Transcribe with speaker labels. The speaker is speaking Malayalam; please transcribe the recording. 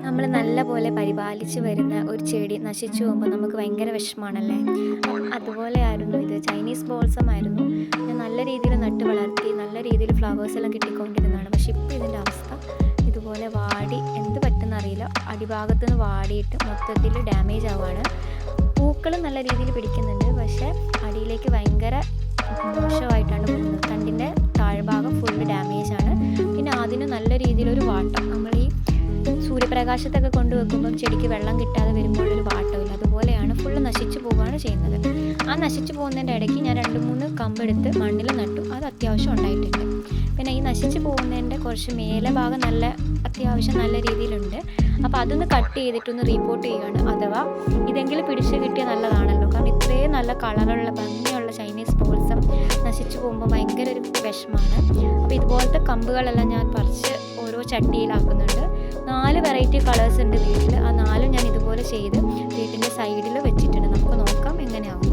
Speaker 1: നമ്മൾ നല്ലപോലെ പരിപാലിച്ച് വരുന്ന ഒരു ചെടി നശിച്ചു പോകുമ്പോൾ നമുക്ക് ഭയങ്കര വിഷമാണല്ലേ. അതുപോലെയായിരുന്നു ഇത്. ചൈനീസ് ബോൾസം ആയിരുന്നു. ഞാൻ നല്ല രീതിയിൽ നട്ട് വളർത്തി നല്ല രീതിയിൽ ഫ്ലവേഴ്സ് എല്ലാം കിട്ടിക്കൊണ്ടിരുന്നതാണ്. പക്ഷെ ഇപ്പോൾ ഇതിൻ്റെ അവസ്ഥ ഇതുപോലെ വാടി എന്ത് പറ്റുന്നറിയില്ല. അടിഭാഗത്ത് നിന്ന് വാടിയിട്ട് മൊത്തത്തിൽ ഡാമേജ് ആവുകയാണ്. പൂക്കൾ നല്ല രീതിയിൽ പിടിക്കുന്നുണ്ട്, പക്ഷേ അടിയിലേക്ക് ഭയങ്കര മോശമായിട്ടാണ് പോകുന്നത്. തണ്ടിൻ്റെ താഴ്ഭാഗം ഫുള്ള് ഡാമേജാണ്. പിന്നെ അതിന് നല്ല രീതിയിലൊരു വാട്ടം, നമ്മൾ ഈ സൂര്യപ്രകാശത്തൊക്കെ കൊണ്ടുവെക്കുമ്പം ചെടിക്ക് വെള്ളം കിട്ടാതെ വരുമ്പോഴൊരു വാട്ടമില്ല, അതുപോലെയാണ് ഫുള്ള് നശിച്ചു പോവുകയാണ് ചെയ്യുന്നത്. ആ നശിച്ചു പോകുന്നതിൻ്റെ ഇടയ്ക്ക് ഞാൻ 2-3 കമ്പെടുത്ത് മണ്ണിൽ നട്ടു. അത് അത്യാവശ്യം ഉണ്ടായിട്ടുണ്ട്. പിന്നെ ഈ നശിച്ചു പോകുന്നതിൻ്റെ കുറച്ച് മേലെ ഭാഗം അത്യാവശ്യം നല്ല രീതിയിലുണ്ട്. അപ്പോൾ അതൊന്ന് കട്ട് ചെയ്തിട്ടൊന്ന് റീപോർട്ട് ചെയ്യുകയാണ്. അഥവാ ഇതെങ്കിലും പിടിച്ച് കിട്ടിയാൽ നല്ലതാണല്ലോ. കാരണം ഇത്രയും നല്ല കളറുള്ള ഭംഗിയുള്ള ചൈനീസ് ബോൾസം നശിച്ചു പോകുമ്പോൾ ഭയങ്കര ഒരു വിഷമമാണ്. അപ്പോൾ ഇതുപോലത്തെ കമ്പുകളെല്ലാം ഞാൻ പറിച്ച് ഓരോ ചട്ടിയിലാക്കുന്നുണ്ട്. 4 വെറൈറ്റി കളേഴ്സ് ഉണ്ട് വീട്ടിൽ. ആ 4 ഞാൻ ഇതുപോലെ ചെയ്ത് വീട്ടിൻ്റെ സൈഡിൽ വെച്ചിട്ടുണ്ട്. നമുക്ക് നോക്കാം എങ്ങനെയാവും.